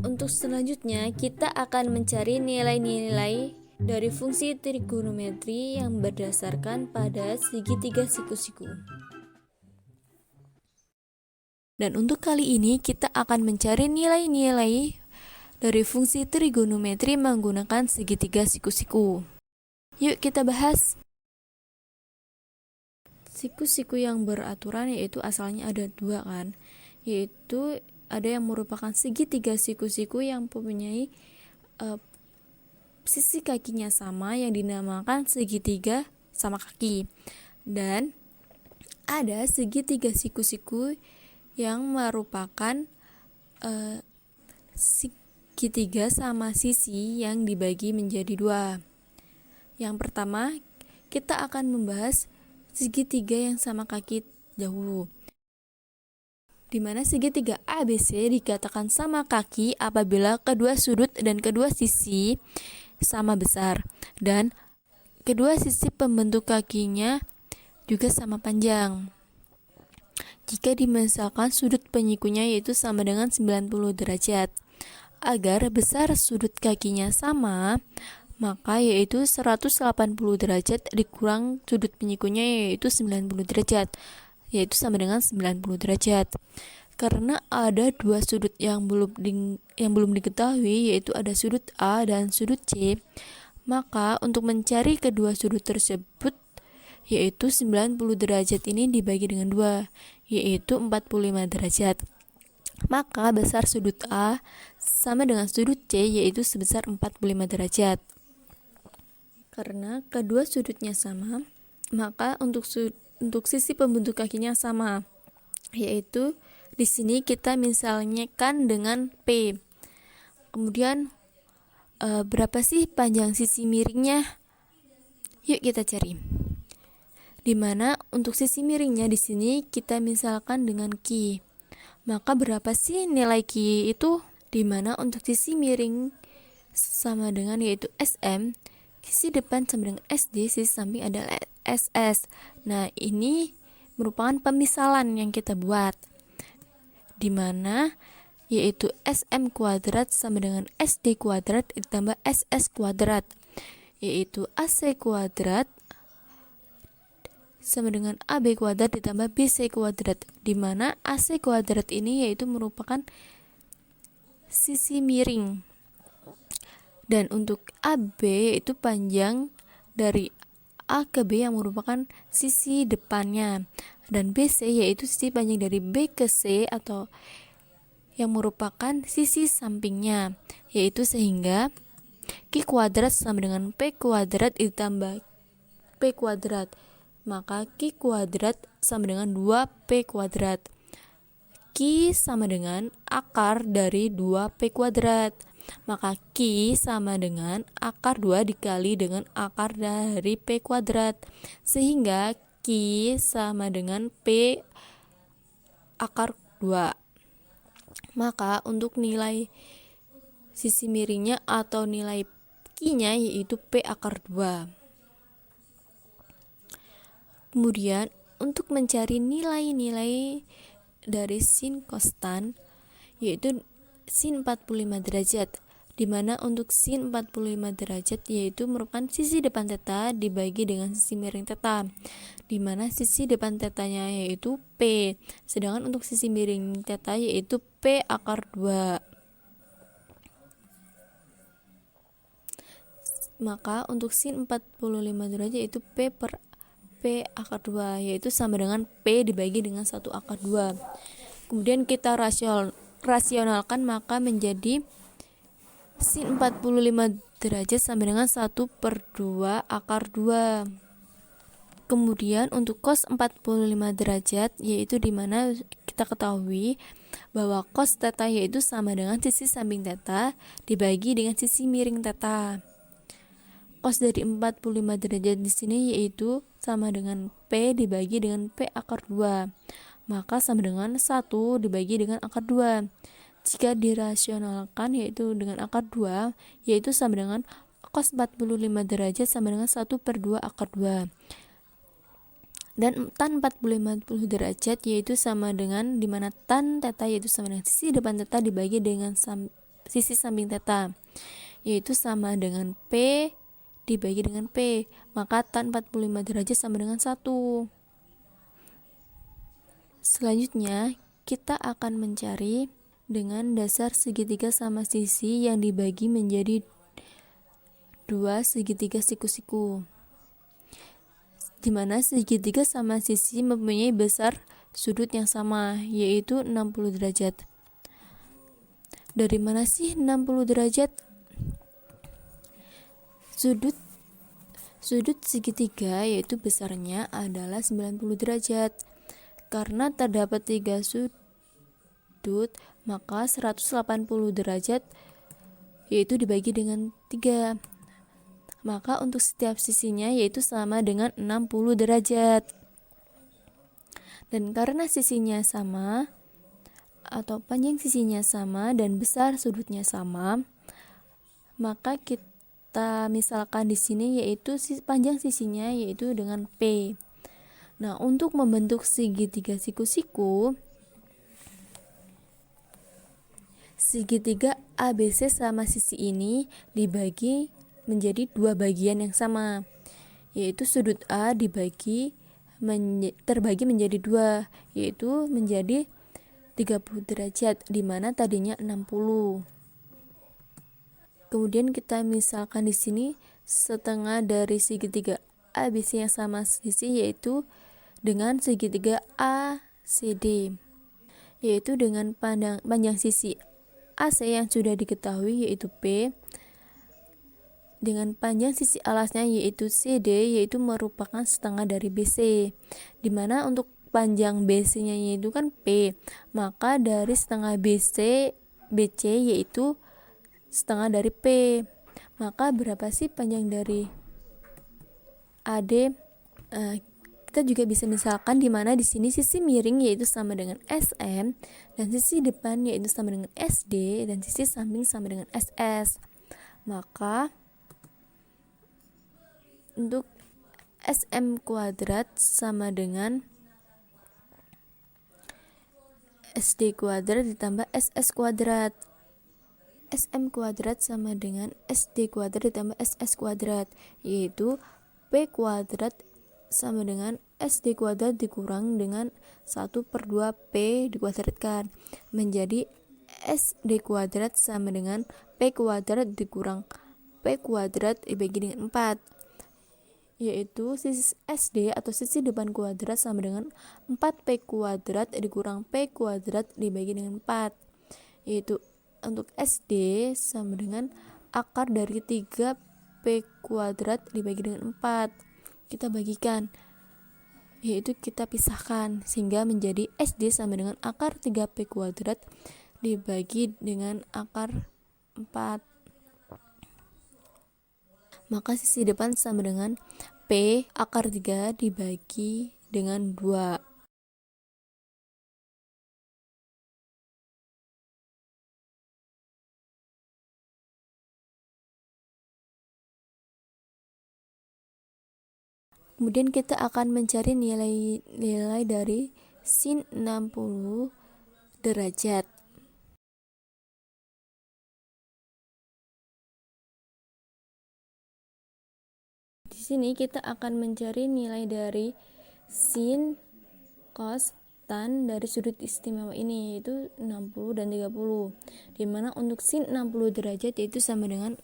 Untuk selanjutnya, kita akan mencari nilai-nilai dari fungsi trigonometri yang berdasarkan pada segitiga siku-siku. Dan untuk kali ini kita akan mencari nilai-nilai dari fungsi trigonometri menggunakan segitiga siku-siku. Yuk kita bahas. Siku-siku yang beraturan yaitu asalnya ada dua kan, yaitu ada yang merupakan segitiga siku-siku yang mempunyai sisi kakinya sama yang dinamakan segitiga sama kaki, dan ada segitiga siku-siku yang merupakan segitiga sama sisi yang dibagi menjadi dua. Yang pertama, kita akan membahas segitiga yang sama kaki dahulu, di mana segitiga ABC dikatakan sama kaki apabila kedua sudut dan kedua sisi sama besar, dan kedua sisi pembentuk kakinya juga sama panjang. Jika misalkan sudut penyikunya yaitu sama dengan 90 derajat. Agar besar sudut kakinya sama, maka yaitu 180 derajat dikurang sudut penyikunya yaitu 90 derajat, yaitu sama dengan 90 derajat. Karena ada dua sudut yang belum diketahui, yaitu ada sudut A dan sudut C, maka untuk mencari kedua sudut tersebut yaitu 90 derajat ini dibagi dengan 2, yaitu 45 derajat. Maka besar sudut A sama dengan sudut C yaitu sebesar 45 derajat. Karena kedua sudutnya sama, maka untuk sisi pembentuk kakinya sama, yaitu di sini kita misalnya kan dengan P. Kemudian berapa sih panjang sisi miringnya? Yuk kita cari. Dimana untuk sisi miringnya di sini kita misalkan dengan Q. Maka berapa sih nilai Q itu? Dimana untuk sisi miring sama dengan yaitu SM, sisi depan sama dengan SD, sisi samping adalah SS. Nah, ini merupakan pemisalan yang kita buat, dimana yaitu SM kuadrat sama dengan SD kuadrat ditambah SS kuadrat, yaitu AC kuadrat sama dengan AB kuadrat ditambah BC kuadrat, dimana AC kuadrat ini yaitu merupakan sisi miring, dan untuk AB yaitu panjang dari A ke B yang merupakan sisi depannya, dan BC yaitu sisi panjang dari B ke C atau yang merupakan sisi sampingnya, yaitu sehingga Q kuadrat sama dengan P kuadrat ditambah P kuadrat, maka Q kuadrat sama dengan 2P kuadrat. Q sama dengan akar dari 2P kuadrat, maka Q sama dengan akar 2 dikali dengan akar dari P kuadrat, sehingga Q sama dengan P akar 2. Maka untuk nilai sisi miringnya atau nilai Q-nya yaitu P akar 2. Kemudian untuk mencari nilai-nilai dari sin konstan yaitu sin 45 derajat, dimana untuk sin 45 derajat yaitu merupakan sisi depan theta dibagi dengan sisi miring theta, dimana sisi depan tetanya yaitu P, sedangkan untuk sisi miring theta yaitu P akar 2. Maka untuk sin 45 derajat yaitu P per P akar 2 yaitu sama dengan P dibagi dengan 1 akar 2. Kemudian kita rasionalkan, maka menjadi sin 45 derajat sama dengan 1 per 2 akar 2. Kemudian untuk cos 45 derajat yaitu dimana kita ketahui bahwa cos theta yaitu sama dengan sisi samping theta dibagi dengan sisi miring theta. Cos dari 45 derajat di sini yaitu sama dengan P dibagi dengan P akar 2, maka sama dengan 1 dibagi dengan akar 2. Jika dirasionalkan yaitu dengan akar 2 yaitu sama dengan cos 45 derajat sama dengan 1 per 2 akar 2. Dan tan 45 derajat yaitu sama dengan dimana tan theta yaitu sama dengan sisi depan theta dibagi dengan sisi samping theta, yaitu sama dengan P dibagi dengan P. Maka tan 45 derajat sama dengan 1. Selanjutnya kita akan mencari dengan dasar segitiga sama sisi yang dibagi menjadi 2 segitiga siku-siku, di mana segitiga sama sisi mempunyai besar sudut yang sama, yaitu 60 derajat. Dari mana sih 60 derajat? Sudut segitiga yaitu besarnya adalah 90 derajat. Karena terdapat 3 sudut, maka 180 derajat yaitu dibagi dengan 3. Maka untuk setiap sisinya yaitu sama dengan 60 derajat. Dan karena sisinya sama atau panjang sisinya sama dan besar sudutnya sama, maka kita misalkan di sini yaitu panjang sisinya yaitu dengan P. Nah, untuk membentuk segitiga siku-siku, segitiga ABC sama sisi ini dibagi menjadi 2 bagian yang sama, yaitu sudut A terbagi menjadi 2, yaitu menjadi 30 derajat, di mana tadinya 60. Kemudian kita misalkan di sini setengah dari segitiga ABC yang sama sisi yaitu dengan segitiga ACD, yaitu dengan panjang sisi AC yang sudah diketahui yaitu P dengan panjang sisi alasnya yaitu CD, yaitu merupakan setengah dari BC, dimana untuk panjang BC nya yaitu kan P, maka dari setengah BC yaitu setengah dari P. Maka berapa sih panjang dari AD? Kita juga bisa misalkan di mana di sini sisi miring yaitu sama dengan SM dan sisi depan yaitu sama dengan SD dan sisi samping sama dengan SS. Maka untuk SM kuadrat sama dengan SD kuadrat ditambah SS kuadrat. SM kuadrat sama dengan SD kuadrat ditambah SS kuadrat, yaitu P kuadrat sama dengan SD kuadrat dikurang dengan 1/2 P dikuadratkan menjadi SD kuadrat sama dengan P kuadrat dikurang P kuadrat dibagi dengan 4, yaitu sisi SD atau sisi depan kuadrat sama dengan 4P kuadrat dikurang P kuadrat dibagi dengan 4, yaitu untuk SD sama dengan akar dari 3P kuadrat dibagi dengan 4. Kita bagikan, yaitu kita pisahkan sehingga menjadi SD sama dengan akar 3P kuadrat dibagi dengan akar 4. Maka sisi depan sama dengan P akar 3 dibagi dengan 2. Kemudian kita akan mencari nilai dari sin 60 derajat. Di sini kita akan mencari nilai dari sin, cos, tan dari sudut istimewa ini yaitu 60 dan 30. Dimana untuk sin 60 derajat yaitu sama dengan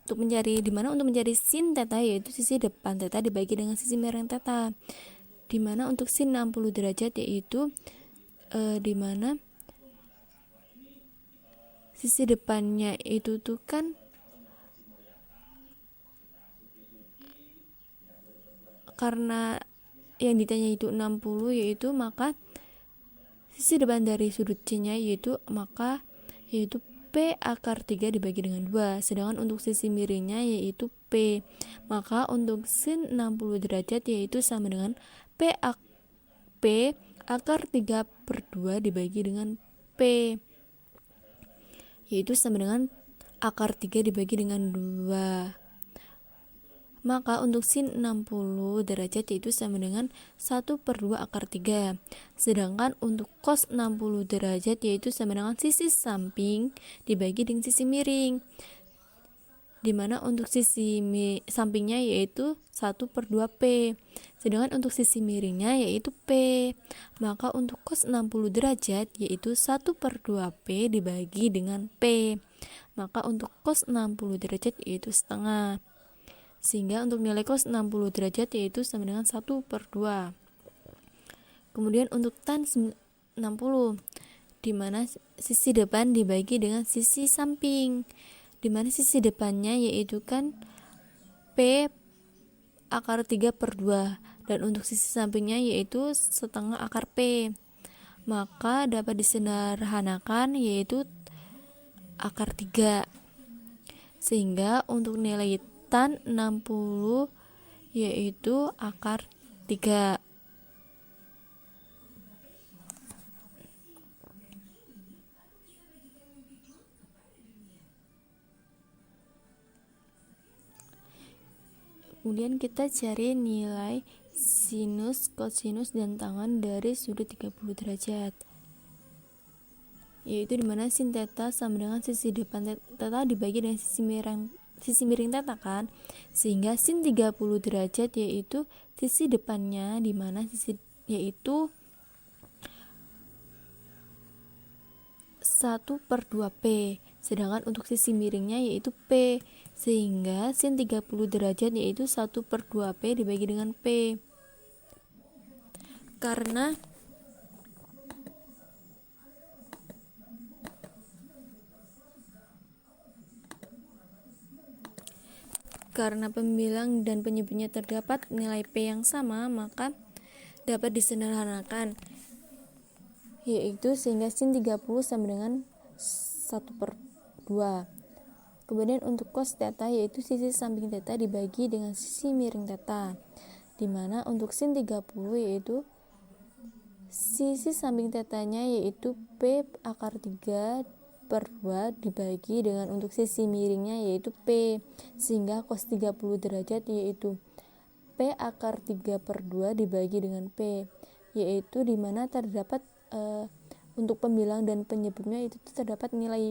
untuk mencari sin theta yaitu sisi depan theta dibagi dengan sisi miring theta. Dimana untuk sin 60 derajat yaitu dimana sisi depannya itu tuh kan karena yang ditanya itu 60 yaitu maka sisi depan dari sudut C nya yaitu P akar 3 dibagi dengan 2, sedangkan untuk sisi miringnya yaitu P, maka untuk sin 60 derajat yaitu sama dengan P akar 3/2 dibagi dengan P, yaitu sama dengan akar 3 dibagi dengan 2. Maka untuk sin 60 derajat yaitu sama dengan 1/2 akar 3. Sedangkan untuk cos 60 derajat yaitu sama dengan sisi samping dibagi dengan sisi miring, dimana untuk sisi sampingnya yaitu 1/2P, sedangkan untuk sisi miringnya yaitu P. Maka untuk cos 60 derajat yaitu 1/2P dibagi dengan P. Maka untuk cos 60 derajat yaitu setengah. Sehingga untuk nilai cos 60 derajat yaitu sama dengan 1/2. Kemudian untuk tan 60, di mana sisi depan dibagi dengan sisi samping, di mana sisi depannya yaitu kan P akar 3/2, dan untuk sisi sampingnya yaitu setengah akar P. Maka dapat disederhanakan yaitu akar 3. Sehingga untuk nilai tan 60 yaitu akar 3. Kemudian kita cari nilai sinus, kosinus, dan tangen dari sudut 30 derajat. Yaitu dimana sin theta sama dengan sisi depan theta dibagi dengan sisi miring theta kan. Sehingga sin 30 derajat yaitu sisi depannya, dimana sisi yaitu 1/2P, sedangkan untuk sisi miringnya yaitu P, sehingga sin 30 derajat yaitu 1/2P dibagi dengan P. Karena pembilang dan penyebutnya terdapat nilai P yang sama, maka dapat disederhanakan yaitu sehingga sin 30 sama dengan 1/2. Kemudian untuk cos theta yaitu sisi samping theta dibagi dengan sisi miring theta, dimana untuk sin 30 yaitu sisi samping tetanya yaitu P akar 3/2 dibagi dengan untuk sisi miringnya yaitu P, sehingga cos 30 derajat yaitu P akar 3/2 dibagi dengan P, yaitu dimana terdapat untuk pembilang dan penyebutnya itu terdapat nilai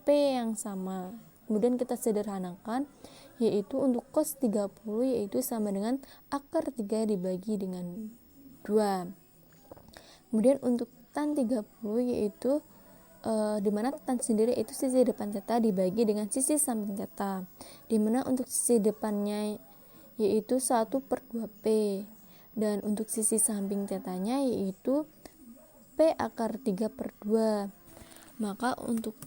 P yang sama. Kemudian kita sederhanakan yaitu untuk cos 30 yaitu sama dengan akar 3 dibagi dengan 2. Kemudian untuk tan 30 yaitu dimana tan sendiri itu sisi depan theta dibagi dengan sisi samping theta, dimana untuk sisi depannya yaitu 1/2P, dan untuk sisi samping tetanya yaitu P akar 3/2. Maka untuk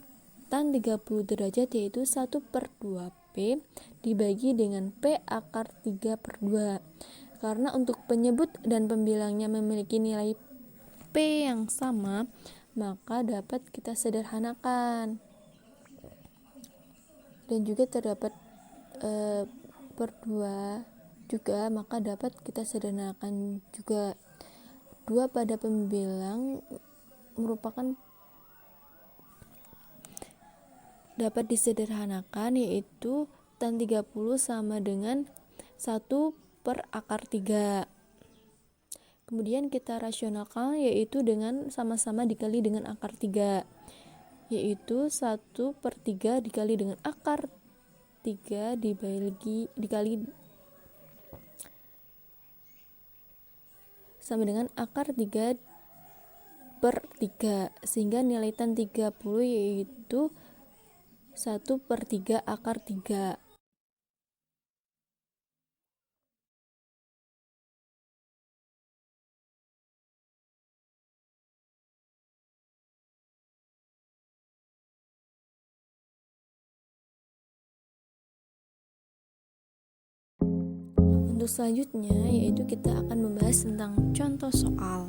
tan 30 derajat yaitu 1/2P dibagi dengan P akar 3/2. Karena untuk penyebut dan pembilangnya memiliki nilai P yang sama, maka dapat kita sederhanakan. Dan juga terdapat per 2 juga, maka dapat kita sederhanakan juga. 2 pada pembilang merupakan dapat disederhanakan yaitu tan 30 sama dengan 1 per akar 3. Kemudian kita rasionalkan yaitu dengan sama-sama dikali dengan akar 3, yaitu 1/3 dikali dengan akar 3 dikali sama dengan akar 3/3, sehingga nilai tan 30 yaitu 1/3 akar 3. Untuk selanjutnya yaitu kita akan membahas tentang contoh soal.